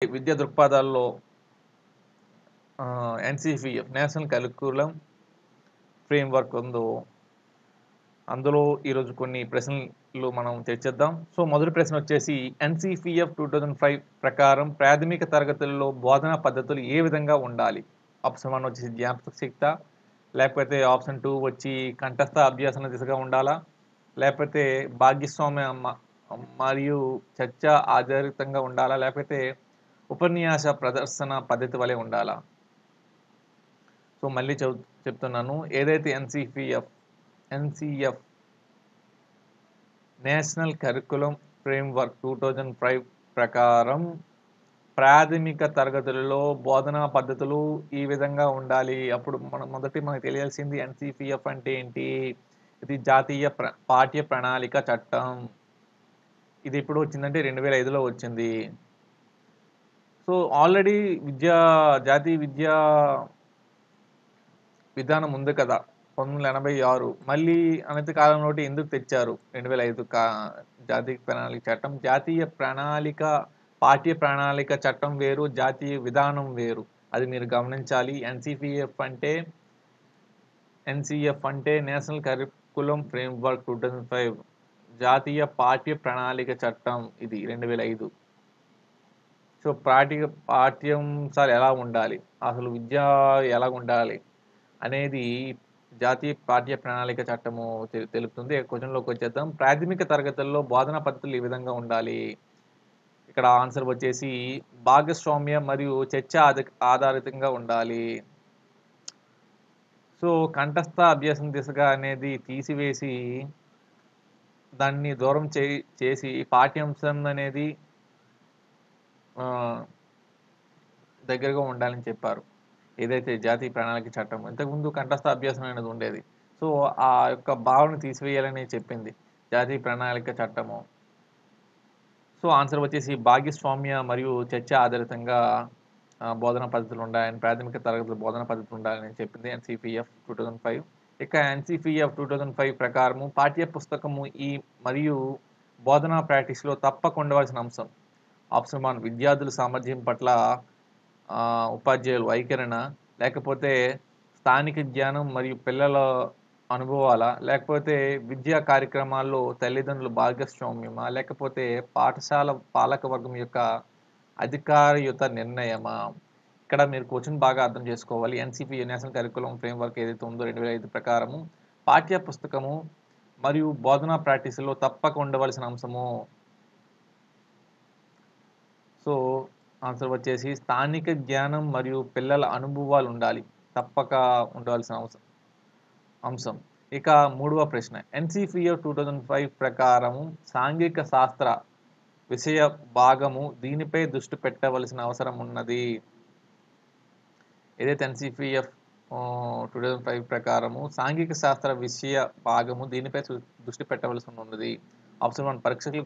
విద్యా దృక్పథాల్లో NCERT national curriculum framework ఉందో, అందులో ఈరోజు కొన్ని ప్రశ్నలు మనం చర్చిద్దాం. సో, మొదటి ప్రశ్న వచ్చేసి ఎన్‌సీఈఆర్‌టీ 2005 ప్రకారం ప్రాథమిక తరగతుల్లో బోధనా పద్ధతులు ఏ విధంగా ఉండాలి? ఆప్షన్ 1 వచ్చేసి జ్ఞాపక శక్తి, లేకపోతే ఆప్షన్ 2 వచ్చి కంఠస్థ అభ్యాసన దిశగా ఉండాలా? లేకపోతే భాగస్వామ్య మరియు చర్చ ఆధారితంగా ఉండాలా? లేకపోతే ఉపన్యాస ప్రదర్శన పద్ధతి వలె ఉండాలా? సో, మళ్ళీ చెప్తున్నాను. ఏదైతే ఎన్‌సీఎఫ్ నేషనల్ కరిక్యులమ్ ఫ్రేమ్‌వర్క్ 2005 ప్రకారం ప్రాథమిక తరగతులలో బోధనా పద్ధతులు ఈ విధంగా ఉండాలి. అప్పుడు మనకు తెలియాల్సింది ఎన్‌సీఈఆర్‌టీ అంటే ఏంటి? ఇది జాతీయ పాఠ్య ప్రణాళిక చట్టం. ఇది ఎప్పుడు వచ్చిందంటే 2005లో వచ్చింది. సో, ఆల్రెడీ జాతీయ విద్యా విధానం ఉంది కదా! 1986 మళ్ళీ అనతి కాలంలోటి ఎందుకు తెచ్చారు? 2005 జాతీయ ప్రణాళిక చట్టం. జాతీయ ప్రణాళిక పాఠ్య ప్రణాళిక చట్టం వేరు, జాతీయ విధానం వేరు. అది మీరు గమనించాలి. ఎన్‌సీఎఫ్ అంటే నేషనల్ కరిక్యులమ్ ఫ్రేమ్‌వర్క్ 2005 జాతీయ పాఠ్య ప్రణాళిక చట్టం ఇది 2005. సో, పాఠ్యాంశాలు ఎలా ఉండాలి? అసలు విద్య ఎలా ఉండాలి? అనేది జాతీయ పాఠ్య ప్రణాళిక చట్టము తెలుపుతుంది. క్వెషన్‌లోకి వచ్చేద్దాం. ప్రాథమిక తరగతుల్లో బోధనా పద్ధతులు ఈ విధంగా ఉండాలి. ఇక్కడ ఆన్సర్ వచ్చేసి భాగస్వామ్య మరియు చర్చ ఆధారితంగా ఉండాలి. సో, కంఠస్థ అభ్యాసం దిశగా అనేది తీసివేసి దాన్ని దూరం చేసి పాఠ్యాంశం అనేది దగ్గరగా ఉండాలని చెప్పారు. ఏదైతే జాతీయ ప్రణాళిక చట్టం. ఇంతకుముందు కంఠస్థ అభ్యాసం అనేది ఉండేది. సో, ఆ యొక్క భావన తీసివేయాలని చెప్పింది జాతీయ ప్రణాళిక చట్టము. సో, ఆన్సర్ వచ్చేసి భాగస్వామ్య మరియు చర్చ ఆధారితంగా బోధనా పద్ధతులు ఉండాలని, ప్రాథమిక తరగతుల బోధనా పద్ధతులు ఉండాలని చెప్పింది ఎన్‌సీఈఆర్‌టీ 2005. ఇక ఎన్‌సీఈఆర్‌టీ 2005 ప్రకారము పాఠ్య పుస్తకము మరియు బోధనా ప్రాక్టీస్‌లో తప్పక ఉండవలసిన అంశం. ఆప్షన్ 1 విద్యార్థుల సామర్థ్యం పట్ల ఉపాధ్యాయుల వైఖరణ, లేకపోతే స్థానిక జ్ఞానం మరియు పిల్లల అనుభవాలా, లేకపోతే విద్యా కార్యక్రమాల్లో తల్లిదండ్రుల భాగస్వామ్యమా, లేకపోతే పాఠశాల పాలకవర్గం యొక్క అధికారయుత నిర్ణయమా? ఇక్కడ మీరు క్వెషన్ బాగా అర్థం చేసుకోవాలి. నేషనల్ కరిక్యులమ్ ఫ్రేమ్‌వర్క్ ఏదైతే ఉందో 2005 ప్రకారము పాఠ్య పుస్తకము మరియు బోధనా ప్రాక్టీస్‌లో తప్పక ఉండవలసిన అంశము. సో, ఆన్సర్ వచ్చేసి స్థానిక జ్ఞానం మరియు పిల్లల అనుభవాలు ఉండాలి. తప్పక ఉండవలసిన అంశం. ఇక మూడవ ప్రశ్న. ఎన్‌సీఈఆర్‌టీ 2005 ప్రకారం సాంఘిక శాస్త్ర విషయ భాగము దీనిపై దృష్టి పెట్టవలసిన అవసరం ఉన్నది. ఏదైతే ఎన్‌సీఈఆర్‌టీ 2005 ప్రకారము సాంఘిక శాస్త్ర విషయ భాగము దీనిపై దృష్టి పెట్టవలసి ఉన్నది. ఆప్షన్ 1 పరీక్షలు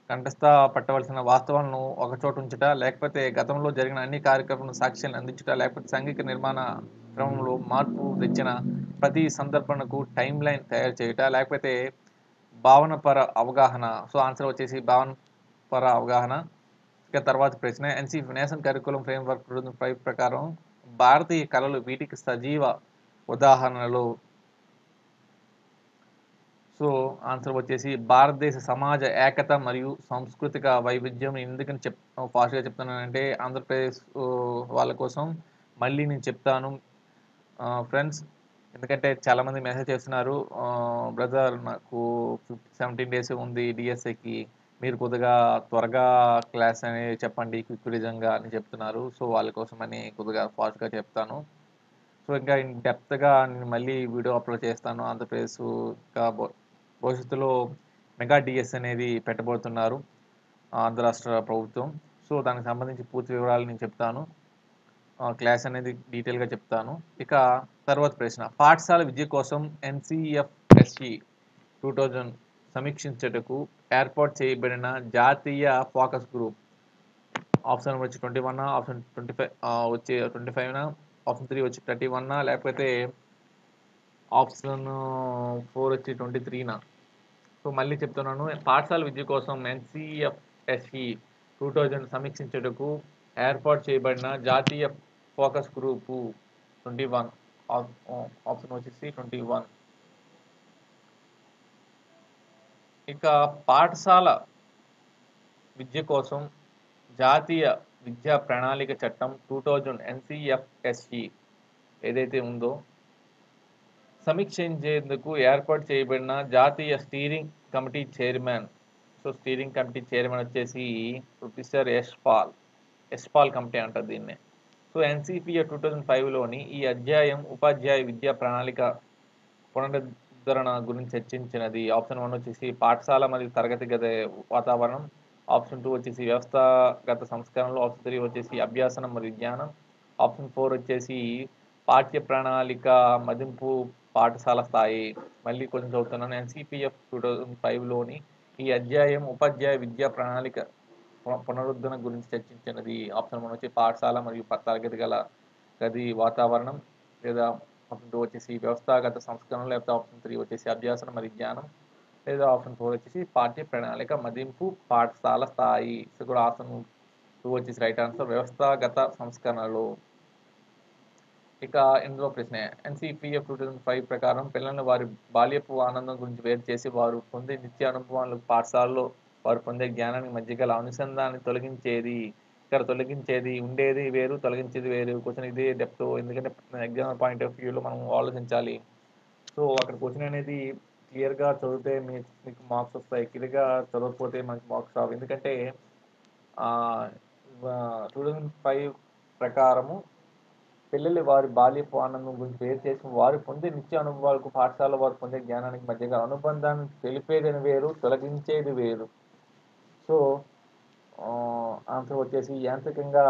కంఠస్థ పట్టవలసిన వాస్తవాలను ఒకచోట ఉంచుట, లేకపోతే గతంలో జరిగిన అన్ని కార్యక్రమాలను సాక్ష్యాన్ని అందించుట, లేకపోతే సాంఘిక నిర్మాణ క్రమంలో మార్పు తెచ్చిన ప్రతి సందర్భనకు టైమ్ లైన్ తయారు చేయుట, లేకపోతే భావనపర అవగాహన. సో, ఆన్సర్ వచ్చేసి భావనపర అవగాహన. ఇక తర్వాత ప్రశ్న. నేషనల్ కరిక్యులమ్ ఫ్రేమ్‌వర్క్ 2005 ప్రకారం భారతీయ కళలు వీటికి సజీవ ఉదాహరణలు. సో, ఆన్సర్ వచ్చేసి భారతదేశ సమాజ ఏకత మరియు సాంస్కృతిక వైవిధ్యం. ఎందుకని ఫాస్ట్‌గా చెప్తున్నానంటే ఆంధ్రప్రదేశ్ వాళ్ళ కోసం మళ్ళీ నేను చెప్తాను ఫ్రెండ్స్. ఎందుకంటే చాలామంది మెసేజ్ చేస్తున్నారు. బ్రదర్ నాకు 17 డేస్ ఉంది డీఎస్ఏకి. మీరు కొద్దిగా త్వరగా క్లాస్ అనేది చెప్పండి క్విక్ రివిజన్‌గా అని చెప్తున్నారు. సో, వాళ్ళ కోసమని కొద్దిగా ఫాస్ట్‌గా చెప్తాను. సో, ఇంకా ఇన్ డెప్త్‌గా నేను మళ్ళీ వీడియో అప్లోడ్ చేస్తాను. ఆంధ్రప్రదేశ్ ఇంకా భవిష్యత్తులో మెగా డీఎస్ అనేది పెట్టబోతున్నారు ఆంధ్ర రాష్ట్ర ప్రభుత్వం. సో, దానికి సంబంధించి పూర్తి వివరాలు నేను చెప్తాను. క్లాస్ అనేది డీటెయిల్‌గా చెప్తాను. ఇక తర్వాత ప్రశ్న. పాఠశాల విద్య కోసం ఎన్‌సీఎఫ్ఎస్‌సి 2000 సమీక్షించుటకు ఏర్పాటు చేయబడిన జాతీయ ఫోకస్ గ్రూప్. ఆప్షన్ వచ్చి 21, ఆప్షన్ 25 వచ్చి 25, ఆప్షన్ 3 వచ్చి 31, లేకపోతే ఆప్షన్ 4 వచ్చి 23. సో, మళ్ళీ చెప్తున్నాను. పాఠశాల విద్య కోసం ఎన్‌సీఎఫ్ఎస్‌సి 2000 సమీక్షించుటకు ఏర్పాటు చేయబడిన జాతీయ ఫోకస్ గ్రూపు 21. ఆప్షన్ వచ్చేసి 21. ఇక పాఠశాల విద్య కోసం జాతీయ విద్యా ప్రణాళిక చట్టం 2000 NCFSE ఏదైతే ఉందో సమీక్షించేందుకు ఏర్పాటు చేయబడిన జాతీయ steering committee chairman. So steering committee chairman వచ్చేసి ప్రొఫెసర్ యశ్పాల్ కమిటీ అంటారు దీన్ని. సో NCPA 2005లోని ఈ అధ్యాయం ఉపాధ్యాయ విద్యా ప్రణాళిక పునరుద్ధరణ గురించి చర్చించినది. ఆప్షన్ 1 వచ్చేసి పాఠశాల మరియు తరగతి గది వాతావరణం. ఆప్షన్ 2 వచ్చేసి వ్యవస్థాగత సంస్కరణలు. ఆప్షన్ 3 వచ్చేసి అభ్యాసనం మరియు జ్ఞానం. ఆప్షన్ 4 వచ్చేసి పాఠ్య ప్రణాళిక మదింపు పాఠశాల స్థాయి. మళ్ళీ కొంచెం చదువుతున్నాను. NCPF 2005లోని ఈ అధ్యాయం ఉపాధ్యాయ విద్యా ప్రణాళిక పునరుద్ధరణ గురించి చర్చించినది. ఆప్షన్ 1 వచ్చి పాఠశాల మరియు తరగతి గది వాతావరణం, లేదా ఆప్షన్ 2 వచ్చేసి వ్యవస్థాగత సంస్కరణలు, లేకపోతే ఆప్షన్ 3 వచ్చేసి అభ్యాసనం మరియు జ్ఞానం, లేదా ఆప్షన్ 4 వచ్చేసి పాఠ్య ప్రణాళిక మదింపు పాఠశాల స్థాయి. సో కూడా ఆప్షన్ 2 వచ్చేసి రైట్ ఆన్సర్ వ్యవస్థాగత సంస్కరణలు. ఇక ఇందులో ప్రశ్న NCPF 2005 ప్రకారం పిల్లల్ని వారి బాల్యపు ఆనందం గురించి వేరు చేసి వారు పొందే నిత్య అనుభవాలు పాఠశాలలో వారు పొందే జ్ఞానానికి మధ్య గల అనుసంధాన్ని తొలగించేది. ఇక్కడ తొలగించేది ఉండేది వేరు, తొలగించేది వేరు. క్వశ్చన్ ఇది డెప్త్, ఎందుకంటే ఎగ్జామ్ పాయింట్ ఆఫ్ వ్యూలో మనం ఆలోచించాలి. సో అక్కడ క్వశ్చన్ అనేది క్లియర్గా చదివితే మీకు మార్క్స్ వస్తాయి, క్లియర్గా చదవకపోతే మనకి మార్క్స్ రావు. ఎందుకంటే 2005 ప్రకారము పిల్లలు వారి బాల్యపు ఆనందం గురించి వేరు చేసి వారు పొందే నిత్య అనుభవాలకు పాఠశాల వారు పొందే జ్ఞానానికి మధ్యగా అనుబంధాన్ని తెలిపేది వేరు, తొలగించేది వేరు. సో ఆన్సర్ వచ్చేసి యాంత్రికంగా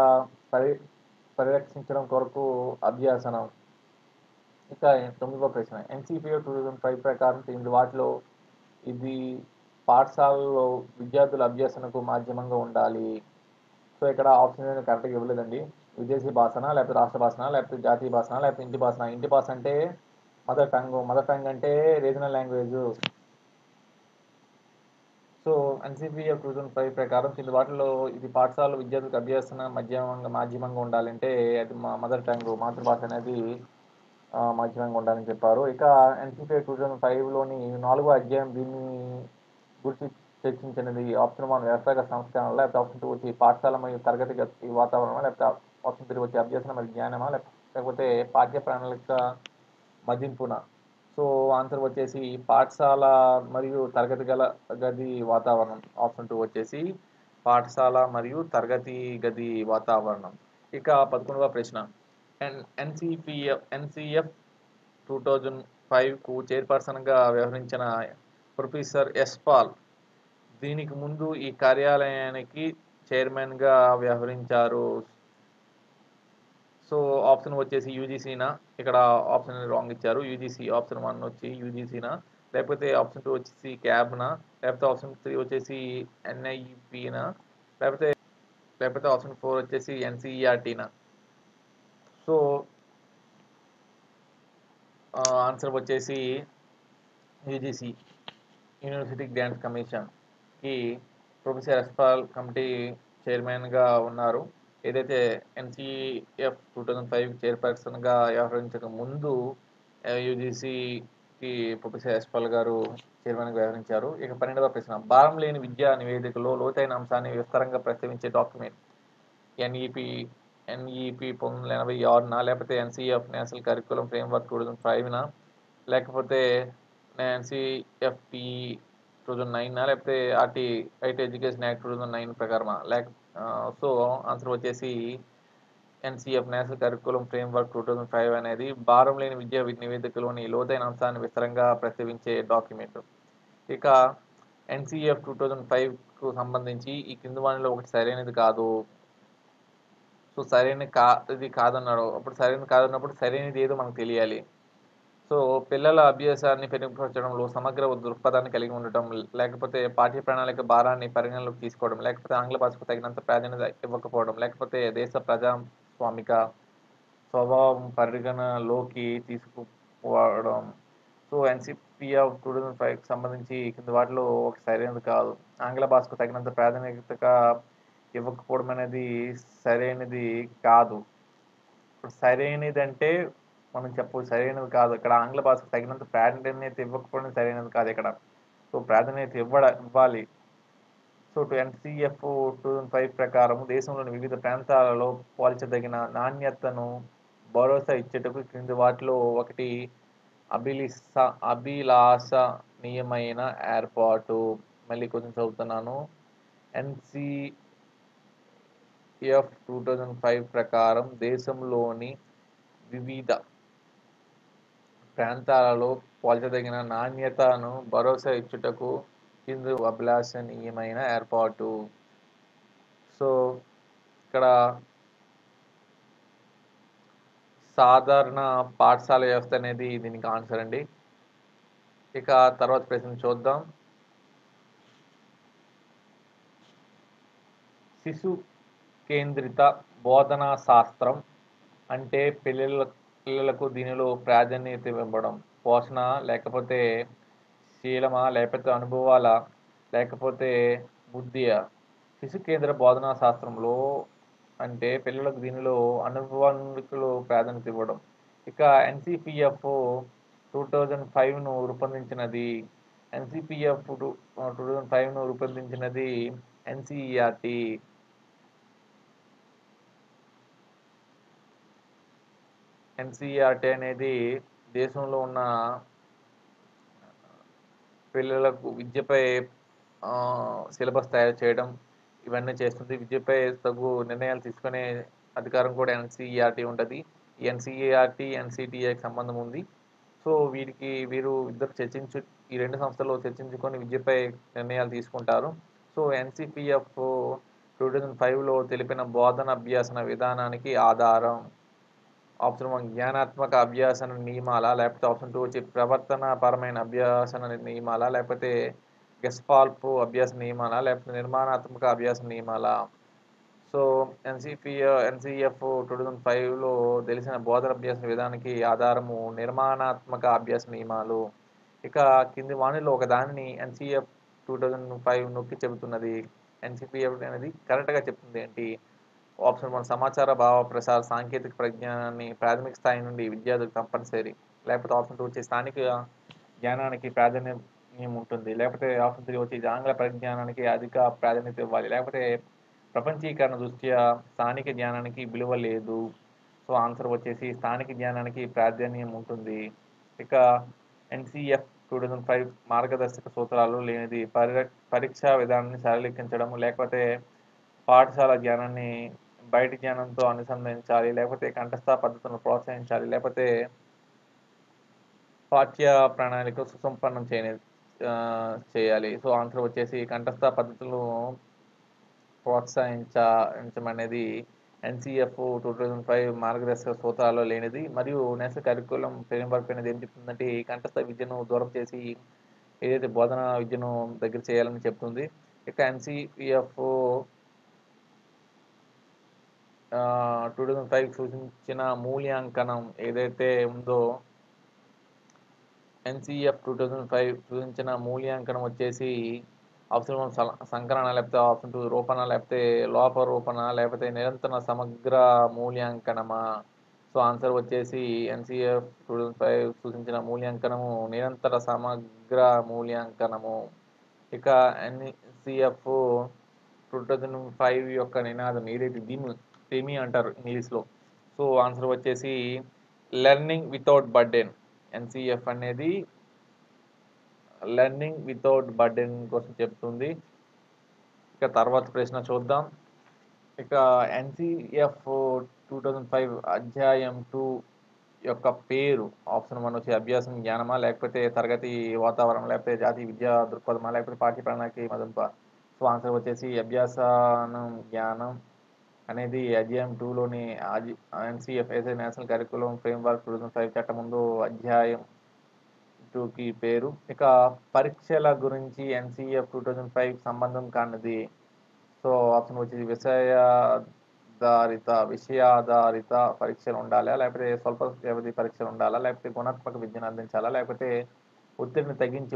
పరిరక్షించడం కొరకు అభ్యాసనం. ఇక 9వ ప్రశ్న NCPA 2005 ప్రకారం క్రింది వాటిలో ఇది పాఠశాలలో విద్యార్థుల అభ్యాసనకు మాధ్యమంగా ఉండాలి. సో ఇక్కడ ఆప్షన్ అనేది కరెక్ట్గా ఇవ్వలేదండి. విదేశీ భాషన, లేకపోతే రాష్ట్ర భాషన, లేకపోతే జాతీయ భాషన, లేకపోతే ఇంటి భాషన. ఇంటి భాష అంటే మదర్ టంగ్ అంటే రీజనల్ లాంగ్వేజ్. సో NCPA 2005 ప్రకారం కింది వాటిలో ఇది పాఠశాల విద్యార్థులకు అభ్యసన మాధ్యమంగా ఉండాలంటే అది మదర్ టంగ్, మాతృభాష అనేది మాధ్యమంగా ఉండాలని చెప్పారు. ఇక NCPA 2005లోని 4వ అధ్యాయం దీన్ని గురించి చర్చించినది. ఆప్షన్ 1 వ్యవస్థాగత సంస్కరణ, లేకపోతే ఆప్షన్ 2 వచ్చి పాఠశాల మరియు తరగతి గది వాతావరణం, లేకపోతే ఆప్షన్ 3 వచ్చి అభ్యసనం మరియు జ్ఞానమా, లేకపోతే పాఠ్య ప్రణాళిక మదింపున. సో ఆన్సర్ వచ్చేసి పాఠశాల మరియు తరగతి గది వాతావరణం. ఆప్షన్ 2 వచ్చేసి పాఠశాల మరియు తరగతి గది వాతావరణం. ఇక 11వ ప్రశ్న NCF 2005కు చైర్పర్సన్గా వ్యవహరించిన ప్రొఫెసర్ యశ్పాల్ దీనికి ముందు ఈ కార్యాలయానికి చైర్మన్గా వ్యవహరించారు. సో ఆప్షన్ వచ్చేసి యూజీసీనా, ఇక్కడ ఆప్షన్ రాంగ్ ఇచ్చారు. యూజీసీ ఆప్షన్ 1 వచ్చి యూజీసీనా, లేకపోతే ఆప్షన్ 2 వచ్చేసి క్యాబ్నా, లేకపోతే ఆప్షన్ 3 వచ్చేసి NIEPనా, లేకపోతే ఆప్షన్ 4 వచ్చేసి NCERTనా. సో ఆన్సర్ వచ్చేసి యూజీసీ యూనివర్సిటీ గ్రాంట్స్ కమిషన్కి ప్రొఫెసర్ యశ్పాల్ కమిటీ చైర్మన్గా ఉన్నారు. ఏదైతే NCF 2005 చైర్పర్సన్గా వ్యవహరించక ముందు యూజీసీకి ప్రొఫెసర్ యశ్పాల్ గారు చైర్మన్గా వ్యవహరించారు. ఇక 12వ ప్రశ్న భారం లేని విద్యా నివేదికలో లోతైన అంశాన్ని విస్తారంగా ప్రస్తావించే డాక్యుమెంట్ NEP 1986నా, లేకపోతే NCF నేషనల్ కరిక్యులం ఫ్రేమ్వర్క్ 2005నా, లేకపోతే NCFP 2009నా, లేకపోతే రైట్ ఎడ్యుకేషన్ యాక్ట్ 2009 ప్రకారమా. సో ఆన్సర్ వచ్చేసి NCF నేషనల్ కరిక్యులం ఫ్రేమ్వర్క్ 2005 అనేది భారం లేని విద్యా నివేదికలోని లోతైన అంశాన్ని విస్తరంగా ప్రస్తావించే డాక్యుమెంట్. ఇక NCF 2005కు సంబంధించి ఈ కింది వాటిలో ఒకటి సరైనది కాదు. సో ఇది కాదన్నాడు. అప్పుడు సరైనది కాదన్నప్పుడు సరైనది ఏదో మనకు తెలియాలి. సో పిల్లల అభ్యాసాన్ని పెరుగుపరచడంలో సమగ్ర దృక్పథాన్ని కలిగి ఉండటం, లేకపోతే పాఠ్య ప్రణాళిక భారాన్ని పరిగణలోకి తీసుకోవడం, లేకపోతే ఆంగ్ల భాషకు తగినంత ప్రాధాన్యత ఇవ్వకపోవడం, లేకపోతే దేశ ప్రజాస్వామిక స్వభావం పరిగణలోకి తీసుకుపోవడం. సో NCPA 2005కి సంబంధించి కింద వాటిలో ఒక సరైనది కాదు. ఆంగ్ల భాషకు తగినంత ప్రాధాన్యతగా ఇవ్వకపోవడం అనేది సరైనది కాదు. ఇప్పుడు సరైనదంటే మనం చెప్పు సరైనది కాదు. ఇక్కడ ఆంగ్ల భాషకు తగినంత ప్రాధాన్యత ఇవ్వకపోవడం సరైనది కాదు ఇక్కడ. సో, ప్రాధాన్యత ఇవ్వాలి. సో, ఎన్‌సీఎఫ్ 2005 ప్రకారం దేశంలోని వివిధ ప్రాంతాలలో పోల్చదగిన నాణ్యతను భరోసా ఇచ్చుటకు క్రింది వాటిలో ఒకటి అభిలిస అభిలాషణీయమైన ఏర్పాటు. మళ్ళీ కొంచెం చదువుతున్నాను. ఎన్‌సీఎఫ్ 2005 ప్రకారం దేశంలోని వివిధ ప్రాంతాలలో పోల్చదగిన నాణ్యతను భరోసా ఇచ్చుటకు కింది అభిలాషణీయమైన ఏర్పాటు. సో, ఇక్కడ సాధారణ పాఠశాల వ్యవస్థ అనేది దీనికి ఆన్సర్ అండి. ఇక తర్వాత ప్రశ్న చూద్దాం. శిశు కేంద్రిత బోధనా శాస్త్రం అంటే పిల్లలకు దీనిలో ప్రాధాన్యత ఇవ్వడం. పోషణ లేకపోతే శీలమా లేకపోతే అనుభవాలా లేకపోతే బుద్ధియా? శిశు కేంద్ర బోధనా శాస్త్రంలో అంటే పిల్లలకు దీనిలో అనుభవాలకు ప్రాధాన్యత ఇవ్వడం. ఇక ఎన్‌సీపీఎఫ్ 2005ను రూపొందించినది. ఎన్‌సీపీఎఫ్ 2005ను రూపొందించినది ఎన్‌సీఈఆర్‌టీ. ఎన్‌సీఈఆర్‌టీ అనేది దేశంలో ఉన్న పిల్లలకు విద్యపై సిలబస్ తయారు చేయడం ఇవన్నీ చేస్తుంది. విద్యపై తగు నిర్ణయాలు తీసుకునే అధికారం కూడా ఎన్‌సీఈఆర్‌టీ ఉంటది. ఈ ఎన్‌సీఈఆర్‌టీ, ఎన్‌సీటీఏకి సంబంధం ఉంది. సో, వీరు ఇద్దరు ఈ 2 సంస్థలు చర్చించుకొని విద్యపై నిర్ణయాలు తీసుకుంటారు. సో, ఎన్‌సీపీఎఫ్ 2005లో తెలిపిన బోధన అభ్యాసన విధానానికి ఆధారం. ఆప్షన్ 1 జ్ఞానాత్మక అభ్యాసన నియమాలా? లేకపోతే ఆప్షన్ 2 వచ్చి ప్రవర్తనాపరమైన అభ్యాసన నియమాలా? లేకపోతే గెస్పాల్ప్ అభ్యాస నియమాలా? లేకపోతే నిర్మాణాత్మక అభ్యాస నియమాలా? సో, ఎన్‌సీఎఫ్ 2005లో తెలిసిన బోధన అభ్యాస విధానానికి ఆధారము నిర్మాణాత్మక అభ్యాస నియమాలు. ఇక కింది వానిలో ఒక దానిని ఎన్‌సీఎఫ్ 2005 నొక్కి చెబుతున్నది. ఎన్‌సీపీఎఫ్ అనేది కరెక్ట్‌గా చెప్తుంది ఏంటి? ఆప్షన్ 1 సమాచార భావ ప్రసార సాంకేతిక పరిజ్ఞానాన్ని ప్రాథమిక స్థాయి నుండి విద్యార్థులకు తప్పనిసరి. లేకపోతే ఆప్షన్ 2 వచ్చి స్థానిక జ్ఞానానికి ప్రాధాన్యం ఉంటుంది. లేకపోతే ఆప్షన్ 3 వచ్చి ఆంగ్ల పరిజ్ఞానానికి అధిక ప్రాధాన్యత ఇవ్వాలి. లేకపోతే ప్రపంచీకరణ దృష్ట్యా స్థానిక జ్ఞానానికి విలువ లేదు. సో, ఆన్సర్ వచ్చేసి స్థానిక జ్ఞానానికి ప్రాధాన్యం ఉంటుంది. ఇక ఎన్‌సీఎఫ్ 2005 మార్గదర్శక సూత్రాలు లేనిది పరీక్షా విధానాన్ని సరళీకరించడం, లేకపోతే పాఠశాల జ్ఞానాన్ని బయటి జ్ఞానంతో అనుసంధానించాలి, లేకపోతే కంఠస్థ పద్ధతులను ప్రోత్సహించాలి, లేకపోతే పాఠ్య ప్రణాళిక సుసంపన్నం చేయాలి. సో, ఆన్సర్ వచ్చేసి కంఠస్థ పద్ధతులను ప్రోత్సహించమనేది ఎన్‌సీఎఫ్ 2005 మార్గదర్శక సూత్రాల్లో లేనిది. మరియు నేషనల్ కరిక్యులమ్ ఫ్రేమ్‌వర్క్ అనేది ఏం చెప్తుందంటే ఈ కంఠస్థ విద్యను దూరం చేసి ఏదైతే బోధనా విద్యను దగ్గర చేయాలని చెప్తుంది. ఇక ఎన్‌సీఈఎఫ్ 2005 సూచించిన మూల్యాంకనం ఏదైతే ఉందో ఎన్‌సీఎఫ్ 2005 సూచించిన మూల్యాంకనం వచ్చేసి ఆప్షన్ 1 సంకలన, లేకపోతే ఆప్షన్ 2 రూపణ, లేకపోతే లోపరూపణ, లేకపోతే నిరంతర సమగ్ర మూల్యాంకనమా? సో, ఆన్సర్ వచ్చేసి ఎన్‌సీఎఫ్ 2005 సూచించిన మూల్యాంకనము నిరంతర సమగ్ర మూల్యాంకనము. ఇక ఎన్‌సీఎఫ్ 2005 యొక్క నినాదం ఏదైతే దీన్ని అంటారు ఇంగ్లీష్‌లో. సో, ఆన్సర్ వచ్చేసి లెర్నింగ్ వితౌట్ బర్డెన్. ఎన్‌సీఎఫ్ అనేది లెర్నింగ్ వితౌట్ బర్డెన్ కోసం చెప్తుంది. ఇక తర్వాత ప్రశ్న చూద్దాం. ఇక ఎన్‌సీఎఫ్ 2005 అధ్యాయం 2 యొక్క పేరు ఆప్షన్ 1 వచ్చి అభ్యాసం జ్ఞానమా? లేకపోతే తరగతి వాతావరణం? లేకపోతే జాతీయ విద్యా దృక్పథమా? లేకపోతే పాఠ్య ప్రణాళిక మదింపా? సో, ఆన్సర్ వచ్చేసి అభ్యాసనం జ్ఞానం అనేది అధ్యాయం 2లోని ఎన్‌సీఎఫ్ ఏదైతే నేషనల్ కరిక్యులమ్ ఫ్రేమ్‌వర్క్ 2005 చట్టం ఉందో అధ్యాయం 2కి పేరు. ఇక పరీక్షల గురించి ఎన్‌సీఎఫ్ 2005 సంబంధం కానిది. సో, ఆప్షన్ వచ్చేసి విషయాధారిత పరీక్షలు ఉండాలా? లేకపోతే స్వల్ప వ్యవధి పరీక్షలు ఉండాలా? లేకపోతే గుణాత్మక విద్యను అందించాలా? లేకపోతే ఒత్తిడిని తగ్గించి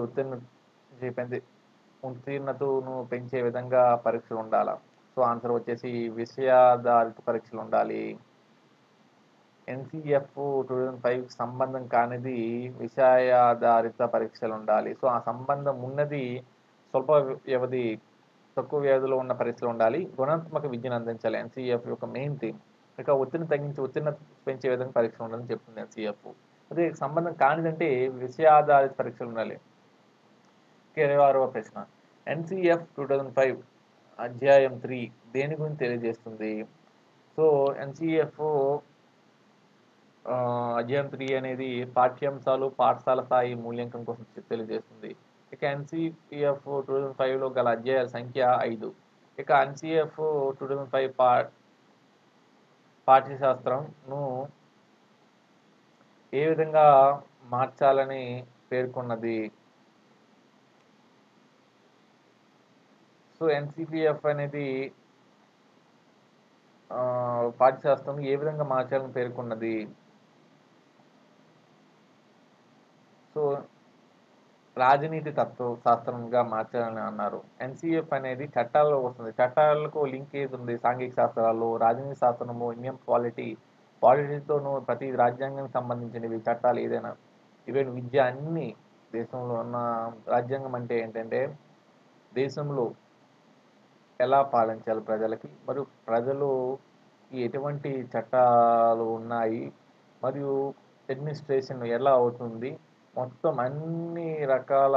ఉత్తీర్ణతను పెంచే విధంగా పరీక్షలు ఉండాలా? సో ఆన్సర్ వచ్చేసి విషయాధారిత పరీక్షలు ఉండాలి. ఎన్సీఎఫ్ 2005కి సంబంధం కానిది విషయాధారిత పరీక్షలు ఉండాలి. సో ఆ సంబంధం ఉన్నది స్వల్ప వ్యవధి తక్కువ వ్యవధిలో ఉన్న పరీక్షలు ఉండాలి. గుణాత్మక విద్యను అందించాలి ఎన్సీఎఫ్ యొక్క మెయిన్ థీమ్. ఇక ఒత్తిడిని తగ్గించి ఉత్తీర్ణత పెంచే విధంగా పరీక్షలు ఉండాలని చెప్తుంది ఎన్సీఎఫ్. అదే సంబంధం కానిదంటే విషయాధారిత పరీక్షలు ఉండాలి. 26వ ప్రశ్న. ఎన్సీఎఫ్ 2005 అధ్యాయం 3 దేని గురించి తెలియజేస్తుంది? సో ఎన్సీఎఫ్ అధ్యాయం 3 అనేది పాఠ్యాంశాలు పాఠశాల స్థాయి మూల్యాంకనం కోసం తెలియజేస్తుంది. ఇక ఎన్సీఎఫ్ 2005లో గల అధ్యాయాల సంఖ్య 5. ఇక ఎన్సీఎఫ్ 2005 పాఠ్యశాస్త్రంను ఏ విధంగా మార్చాలని పేర్కొన్నది? సో ఎన్సీపీఎఫ్ అనేది పాఠ్యశాస్త్రం ఏ విధంగా మార్చాలని పేర్కొన్నది? సో రాజనీతి శాస్త్రంగా మార్చాలని అన్నారు. ఎన్సీఎఫ్ అనేది చట్టాల్లో వస్తుంది. చట్టాలకు లింకేజ్ ఉంది. సాంఘిక శాస్త్రాలు, రాజనీతి శాస్త్రము, ఇండియన్ పాలిటీతోనూ ప్రతి రాజ్యాంగానికి సంబంధించినవి చట్టాలు ఏదైనా ఈవెన్ విద్య అన్ని దేశంలో ఉన్న రాజ్యాంగం అంటే ఏంటంటే దేశంలో ఎలా పాలించాలి ప్రజలకి, మరియు ప్రజలు ఎటువంటి చట్టాలు ఉన్నాయి, మరియు అడ్మినిస్ట్రేషన్ ఎలా అవుతుంది, మొత్తం అన్ని రకాల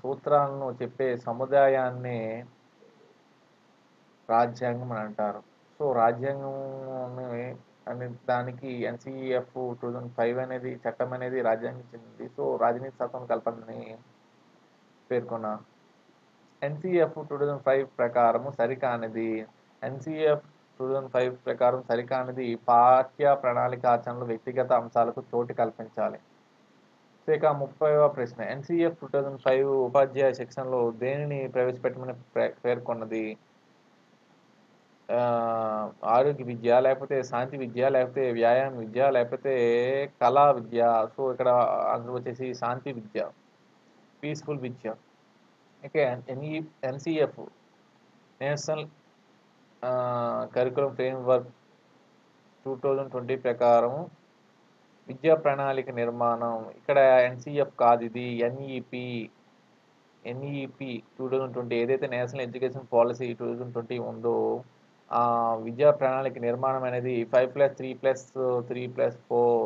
సూత్రాలను చెప్పే సముదాయాన్నే రాజ్యాంగం అని అంటారు. సో రాజ్యాంగం అనే దానికి ఎన్సీఎఫ్ 2005 అనేది చట్టం అనేది రాజ్యాంగం చెందింది. సో రాజనీతి శాస్త్రం కల్పనని పేర్కొన్న ఎన్సీఎఫ్ 2005 ప్రకారము సరికానిది. ఎన్సీఎఫ్ 2005 ప్రకారం సరికానిది పాఠ్య ప్రణాళిక ఆచరణలో వ్యక్తిగత అంశాలకు చోటు కల్పించాలి. ఇక 30వ ప్రశ్న. ఎన్సీఎఫ్ 2005 ఉపాధ్యాయ శిక్షణలో దేనిని ప్రవేశపెట్టమని పేర్కొన్నది? ఆరోగ్య విద్య, లేకపోతే శాంతి విద్య, లేకపోతే వ్యాయామ విద్య, లేకపోతే కళా విద్య. సో ఇక్కడ ఆన్సర్ వచ్చేసి శాంతి విద్య, పీస్ఫుల్ విద్య. ఇక ఎన్సీఎఫ్ నేషనల్ కరికులం ఫ్రేమ్వర్క్ 2020 ప్రకారం విద్యా ప్రణాళిక నిర్మాణం. ఇక్కడ ఎన్సీఎఫ్ కాదు, ఇది ఎన్ఈపి 2020 ఏదైతే నేషనల్ ఎడ్యుకేషన్ పాలసీ 2020 ఉందో ఆ విద్యా ప్రణాళిక నిర్మాణం అనేది 5+3+3+4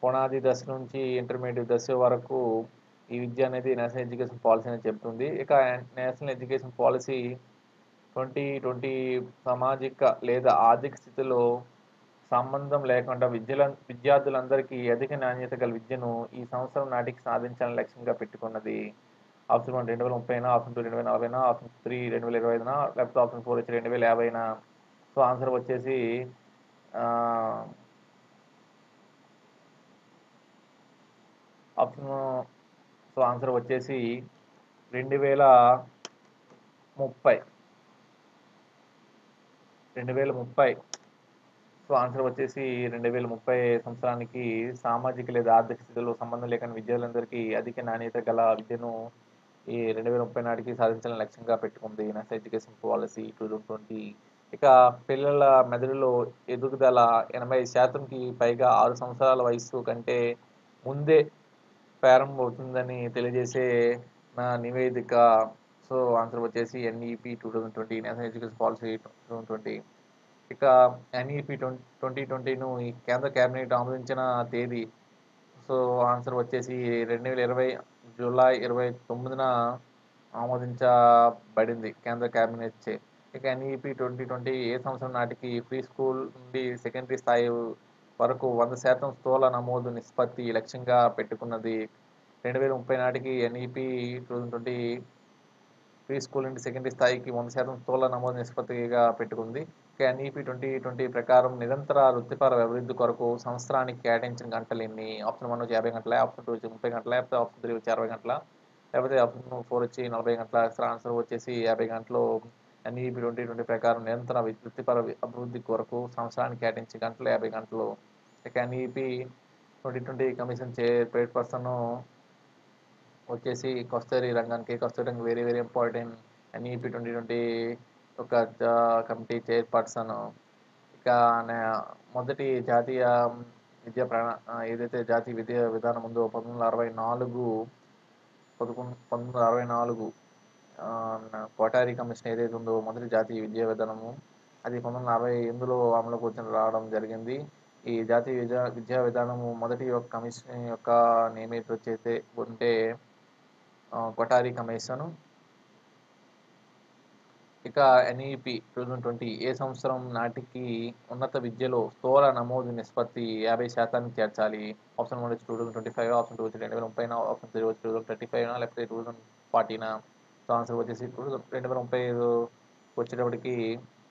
పునాది దశ నుంచి ఇంటర్మీడియట్ దశ వరకు ఈ విద్య అనేది నేషనల్ ఎడ్యుకేషన్ పాలసీ అని చెప్తుంది. ఇక నేషనల్ ఎడ్యుకేషన్ పాలసీ 2020 సామాజిక లేదా ఆర్థిక స్థితిలో సంబంధం లేకుండా విద్యార్థులందరికీ అధిక నాణ్యత గల విద్యను ఈ సంవత్సరం నాటికి సాధించాలని లక్ష్యంగా పెట్టుకున్నది. ఆప్షన్ 1 2030, ఆప్షన్ 2 2040, ఆప్షన్ 3 2025, లేకపోతే ఆప్షన్ 4 వచ్చి 2050. సో ఆన్సర్ వచ్చేసి ఆప్షన్ సో ఆన్సర్ వచ్చేసి 2030. సో ఆన్సర్ వచ్చేసి 2030 సంవత్సరానికి సామాజిక లేదా ఆర్థిక స్థితిలో సంబంధం లేకుండా విద్యార్థులందరికీ అధిక నాణ్యత గల విద్యను ఈ 2030 నాటికి సాధించాలని లక్ష్యంగా పెట్టుకుంది నేషనల్ ఎడ్యుకేషన్ పాలసీ 2020. ఇక పిల్లల మెదడులో ఎదుగుదల 80%కి పైగా 6 సంవత్సరాల వయస్సు కంటే ముందే ప్రారంభమవుతుందని తెలియజేసే నా నివేదిక. సో ఆన్సర్ వచ్చేసి ఎన్ఈపి 2020 నేషనల్ ఎడ్యుకేషన్ పాలసీ 2020. ఇక ఎన్ఈపి 2020ను ఈ కేంద్ర కేబినెట్ ఆమోదించిన తేదీ. సో ఆన్సర్ వచ్చేసి 2020 జూలై 29న ఆమోదించబడింది కేంద్ర కేబినెట్ చే. ఇక ఎన్ఈపి 2020 ఏ సంవత్సరం నాటికి ప్రీ స్కూల్ నుండి సెకండరీ స్థాయి వరకు 100% స్థూల నమోదు నిష్పత్తి లక్ష్యంగా పెట్టుకున్నది. 2030 నాటికి ఎన్ఈపి 2020 ప్రీ స్కూల్ నుండి సెకండరీ స్థాయికి 100% స్థూల నమోదు నిష్పత్తిగా పెట్టుకుంది. ఎన్ఈపి 2020 ప్రకారం నిరంతర వృత్తిపర అభివృద్ధి కొరకు సంవత్సరానికి కేటాయించిన గంటలు ఎన్ని? ఆప్షన్ 1 వచ్చి 50 గంటల, ఆప్షన్ 2 వచ్చి 30 గంటల, లేకపోతే ఆప్షన్ 3 వచ్చి 60 గంటల, లేకపోతే ఆప్షన్ 4 వచ్చి 40 గంటల. ఆన్సర్ వచ్చేసి 50 గంటలు. ఎన్ఈపి 2020 ప్రకారం నిరంతర వృత్తిపర అభివృద్ధి కొరకు సంవత్సరానికి కేటాయించిన గంటలు 50 గంటలు. ఇక ఎన్ఈపి 2020 కమిషన్ చైర్పర్సన్ వచ్చేసి కస్తూరి రంగన్. కస్తూరి రంగన్ వెరీ ఇంపార్టెంట్ ఎన్ఈపి 2020 ఒక కమిటీ చైర్పర్సన్. ఇక మొదటి జాతీయ ఏదైతే జాతీయ విద్యా విధానం ఉందో 1964 కోటారి కమిషన్ ఏదైతే ఉందో మొదటి జాతీయ విద్యా విధానము అది 1948లో అమలుకు రావడం జరిగింది. ఈ జాతీయ విద్యా విధానము మొదటి యొక్క కమిషన్ యొక్క నియమితులు వచ్చేసి ఉంటే కొఠారి కమిషన్. ఇక ఎన్ఈపి 2020 ఏ సంవత్సరం నాటికి ఉన్నత విద్యలో స్థూల నమోదు నిష్పత్తి 50% చేర్చాలి? ఆప్షన్ 1 వచ్చి 2025, ఆప్షన్ 2 వచ్చి 2030, ఆప్షన్ 3 వచ్చి 2035, లేకపోతే 2040. సో ఆన్సర్ వచ్చేసి 2035 వచ్చేటప్పటికి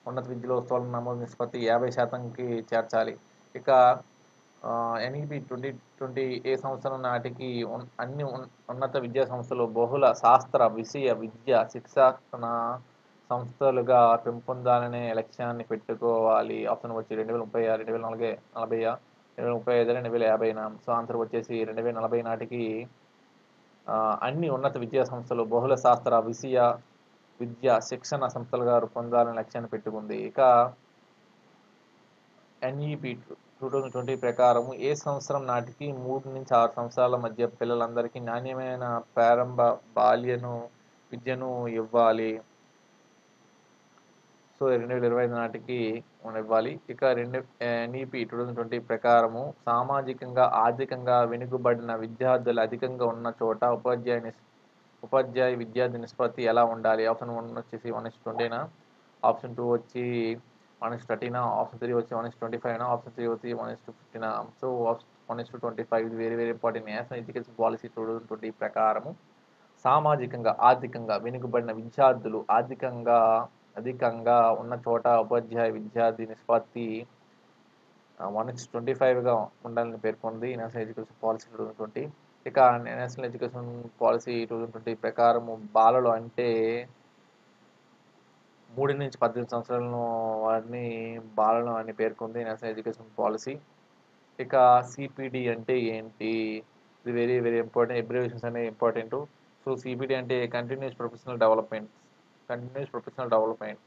ఉన్నత విద్యలో స్థూల నమోదు నిష్పత్తి 50%కి చేర్చాలి. ఇక ఎన్ఈపి 2020 ఏ సంవత్సరం నాటికి అన్ని ఉన్నత విద్యా సంస్థలు బహుళ శాస్త్ర విషయ విద్య శిక్షణ సంస్థలుగా పెంపొందాలనే లక్ష్యాన్ని పెట్టుకోవాలి? ఆప్షన్ వచ్చి 2030, 2040, 2035, 2050. సో ఆన్సర్ వచ్చేసి 2040 నాటికి అన్ని ఉన్నత విద్యా సంస్థలు బహుళ శాస్త్ర విషయ విద్య శిక్షణ సంస్థలుగా రూపొందాలని లక్ష్యాన్ని పెట్టుకుంది. ఇక ఎన్ఈపి 2020 ప్రకారం ఏ సంవత్సరం నాటికి 3 నుంచి 6 సంవత్సరాల మధ్య పిల్లలందరికీ నాణ్యమైన ప్రారంభ బాల్యను విద్యను ఇవ్వాలి? సో 2025 నాటికి ఇవ్వాలి. ఇక ఎన్ఈపి 2020 ప్రకారము సామాజికంగా ఆర్థికంగా వెనుకబడిన విద్యార్థులు అధికంగా ఉన్న చోట ఉపాధ్యాయ విద్యార్థి నిష్పత్తి ఎలా ఉండాలి? ఆప్షన్ 1 వచ్చేసి 1:20, ఆప్షన్ 2 వచ్చి 1:30, ఆప్షన్ 3 వచ్చి 1:25, ఆప్షన్ 3 వచ్చి 1:15. సో 1:25 ఇది very very important. National education policy 2020 ప్రకారము సామాజికంగా ఆర్థికంగా వెనుకబడిన విద్యార్థులు అధికంగా ఉన్న చోట ఉపాధ్యాయ విద్యార్థి నిష్పత్తి 1:25గా ఉండాలని పేర్కొంది నేషనల్ ఎడ్యుకేషన్ పాలసీ 2020. ఇక నేషనల్ ఎడ్యుకేషన్ పాలసీ 2020 ప్రకారము బాలలు అంటే 3 నుంచి 18 సంవత్సరాలను వారిని బాలలు అని పేర్కొంది నేషనల్ ఎడ్యుకేషన్ పాలసీ. ఇక సిపిడి అంటే ఏంటి? ఇది వెరీ వెరీ ఇంపార్టెంట్. అబ్రివేషన్స్ అనేవి ఇంపార్టెంట్. సో సిపిడి అంటే కంటిన్యూస్ ప్రొఫెషనల్ డెవలప్మెంట్.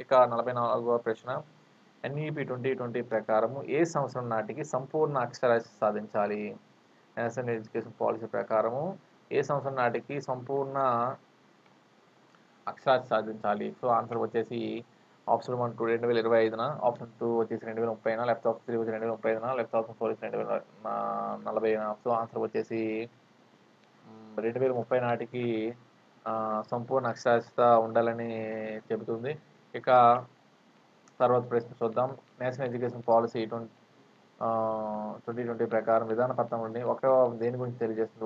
ఇక 44వ ప్రశ్న ఎన్ఈపి 2020 ప్రకారము ఏ సంవత్సరం నాటికి సంపూర్ణ అక్షరాస్యత సాధించాలి? నేషనల్ ఎడ్యుకేషన్ పాలసీ ప్రకారము ఏ సంవత్సరం నాటికి సంపూర్ణ అక్షరాస్యత సాధించాలి? సో ఆన్సర్ వచ్చేసి ఆప్షన్ 1 2025, ఆప్షన్ 2 వచ్చేసి 2030, లేకపోతే ఆప్షన్ 3 వచ్చి 2035, లేకపోతే ఆప్షన్ 4 వచ్చి 2040. సో ఆన్సర్ వచ్చేసి 2030 నాటికి సంపూర్ణ అక్షరాస్యత ఉండాలని చెబుతుంది. ఇక తర్వాత ప్రశ్న చూద్దాం. నేషనల్ ఎడ్యుకేషన్ పాలసీ 2020 ప్రకారం విధాన పత్రంలోని దేని గురించి తెలియజేస్తుంది?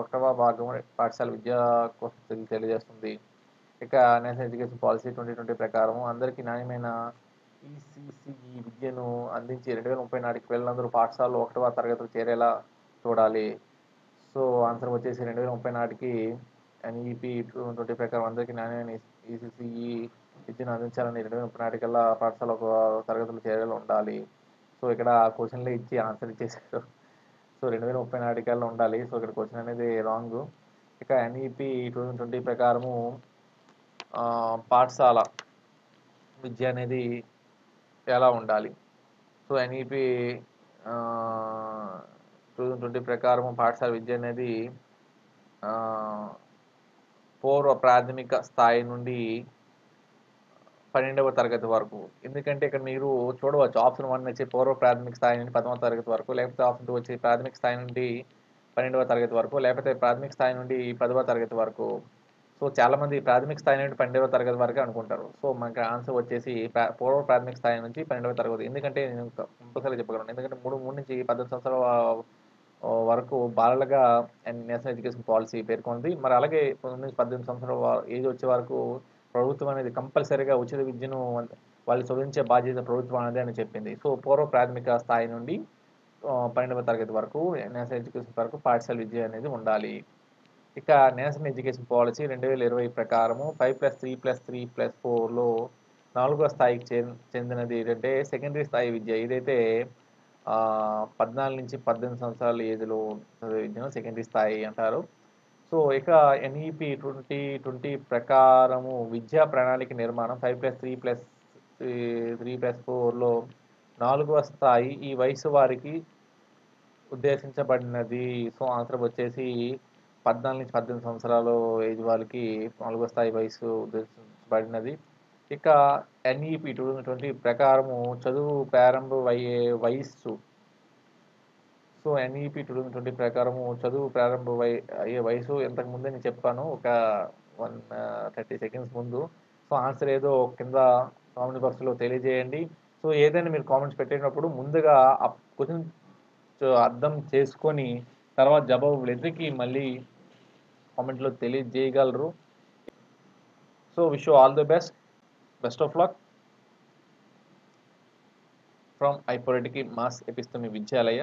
ఒకటవ భాగం పాఠశాల విద్య కోసం తెలియజేస్తుంది. ఇక నేషనల్ ఎడ్యుకేషన్ పాలసీ 2020 ప్రకారం అందరికీ నాణ్యమైన ఈసీసీఈ విద్యను అందించి 2030 నాటికి పిల్లలందరూ పాఠశాలలో 1వ తరగతిలో చేరేలా చూడాలి. సో ఆన్సర్ వచ్చేసి 2030 నాటికి ఎన్ఈపి 2020 ప్రకారం అందరికీ నాణ్యమైన ఈసీసీఈ విద్యను అందించాలని 2030 నాటికల్లా పాఠశాల 1వ తరగతిలో చేరేలా ఉండాలి. సో ఇక్కడ క్వశ్చన్లే ఇచ్చి ఆన్సర్ ఇచ్చేసారు. సో 2030 నాటికల్లా ఉండాలి. సో ఇక్కడ క్వశ్చన్ అనేది రాంగ్. ఇక ఎన్ఈపి 2020 ప్రకారము పాఠశాల విద్య అనేది ఎలా ఉండాలి? సో ఎన్ఈపి 2020 ప్రకారం పాఠశాల విద్య అనేది పూర్వ ప్రాథమిక స్థాయి నుండి 12వ తరగతి వరకు. ఎందుకంటే ఇక్కడ మీరు చూడవచ్చు ఆప్షన్ 1 వచ్చి పూర్వ ప్రాథమిక స్థాయి నుండి 10వ తరగతి వరకు, లేకపోతే ఆప్షన్ 2 వచ్చి ప్రాథమిక స్థాయి నుండి 12వ తరగతి వరకు, లేకపోతే ప్రాథమిక స్థాయి నుండి 10వ తరగతి వరకు. సో చాలామంది ప్రాథమిక స్థాయి నుండి 12వ తరగతి వరకే అనుకుంటారు. సో మనకి ఆన్సర్ వచ్చేసి పూర్వ ప్రాథమిక స్థాయి నుంచి 12వ తరగతి. ఎందుకంటే నేను కంపల్సరీగా చెప్పగలను. ఎందుకంటే 3 నుంచి 18 సంవత్సరాల వరకు బాలలుగా నేషనల్ ఎడ్యుకేషన్ పాలసీ పేర్కొంది. మరి అలాగే 9 నుంచి 18 సంవత్సరాల ఏజ్ వచ్చే వరకు ప్రభుత్వం అనేది కంపల్సరీగా ఉచిత విద్యను వాళ్ళు చదివించే బాధ్యత ప్రభుత్వం అనేది అని చెప్పింది. సో పూర్వ ప్రాథమిక స్థాయి నుండి 12వ తరగతి వరకు నేషనల్ ఎడ్యుకేషన్ వరకు పాఠశాల విద్య అనేది ఉండాలి. ఇక నేషనల్ ఎడ్యుకేషన్ పాలసీ 2020 ప్రకారము 5+3+3+4లో 4వ స్థాయికి చెందినది ఏంటంటే సెకండరీ స్థాయి విద్య. ఏదైతే 14 నుంచి 18 సంవత్సరాల ఏజ్లో చదివే విద్యను సెకండరీ స్థాయి అంటారు. సో, ఇక ఎన్ఈపీ 2020 ప్రకారము విద్యా ప్రణాళిక నిర్మాణం 5+3+4లో 4వ స్థాయి ఈ వయసు వారికి ఉద్దేశించబడినది. సో, ఆన్సర్ వచ్చేసి 14-18 సంవత్సరాలు ఏజ్ వాళ్ళకి 4వ స్థాయి వయసు ఉద్దేశించబడినది. ఇక ఎన్ఈపీ 2020 ప్రకారము చదువు ప్రారంభమయ్యే వయస్సు. సో, ఎన్ఈపీ 2020 ప్రకారము చదువు అయ్యే వయసు ఇంతకు ముందే నేను చెప్పాను. ఒక 30 సెకండ్స్ ముందు. సో, ఆన్సర్ ఏదో కింద కామెంట్ బాక్స్‌లో తెలియజేయండి. సో, ఏదైనా మీరు కామెంట్స్ పెట్టేటప్పుడు ముందుగా ఆ క్వెషన్ అర్థం చేసుకొని తర్వాత జవాబులు వెతికి మళ్ళీ కామెంట్‌లో తెలియజేయగలరు. So, wish you all the best. Best of luck from hypothetical mass ఎపిస్తమి విద్యాలయ.